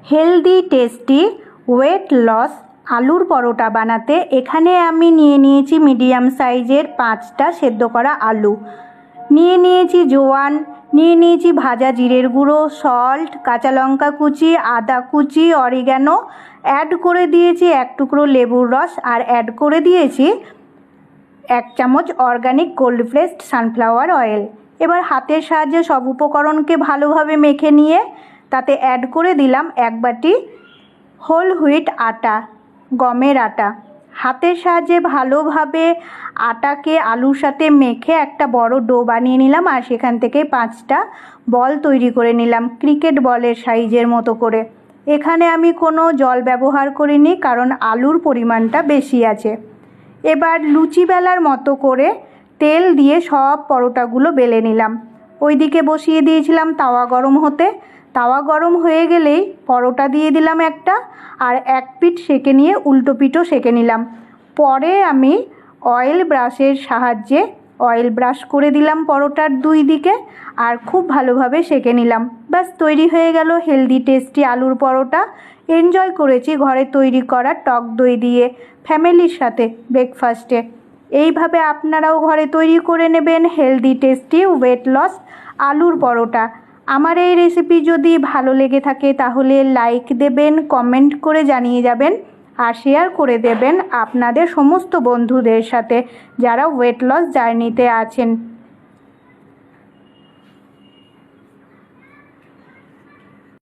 Healthy tasty weight loss আলুর পরোটা বানাতে এখানে আমি নিয়ে নিয়েছি মিডিয়াম সাইজের 5টা সেদ্ধ করা আলু, নিয়ে নিয়েছি জোয়ান, নিয়ে নিয়েছি ভাজা জিরের গুঁড়ো, সল্ট, কাঁচা লঙ্কা কুচি, আদা কুচি, অরিগ্যানো, অ্যাড করে দিয়েছি 1 টুকরো লেবুর রস, আর অ্যাড করে দিয়েছি 1 চামচ organic cold pressed sunflower oil. এবার হাতের সাহায্যে সব উপকরণকে ভালোভাবে মেখে নিয়ে তাতে অ্যাড করে দিলাম 1 বাটি হোল হুইট আটা, গমের আটা। হাতের সাহায্যে ভালোভাবে আটাকে আলুর সাথে মেখে একটা বড় ডো বানিয়ে নিলাম, আর সেখান থেকে 5টা বল তৈরি করে নিলাম ক্রিকেট বলের সাইজের মতো করে। এখানে আমি কোনো জল ব্যবহার করিনি, কারণ আলুর পরিমাণটা বেশি আছে। এবার লুচি বেলার মতো করে তেল দিয়ে সব পরোটাগুলো বেলে নিলাম। ওইদিকে বসিয়ে দিয়েছিলাম তাওয়া গরম হতে। তাওয়া গরম হয়ে গেলেই পরোটা দিয়ে দিলাম একটা, আর 1 পিঠ সেঁকে নিয়ে উল্টো পিঠও সেঁকে নিলাম। পরে আমি অয়েল ব্রাশের সাহায্যে অয়েল ব্রাশ করে দিলাম পরোটার 2 দিকে, আর খুব ভালোভাবে সেঁকে নিলাম। ব্যাস তৈরি হয়ে গেল হেলদি টেস্টি আলুর পরোটা। এনজয় করেছি ঘরে তৈরি করা টক দই দিয়ে ফ্যামিলির সাথে ব্রেকফাস্টে। এইভাবে আপনারাও ঘরে তৈরি করে নেবেন হেলদি টেস্টি ওয়েট লস আলুর পরোটা। আমার এই রেসিপি যদি ভালো লেগে থাকে তাহলে লাইক দেবেন, কমেন্ট করে জানিয়ে যাবেন, আর শেয়ার করে দেবেন আপনাদের সমস্ত বন্ধুদের সাথে যারা ওয়েট লস জার্নিতে আছেন।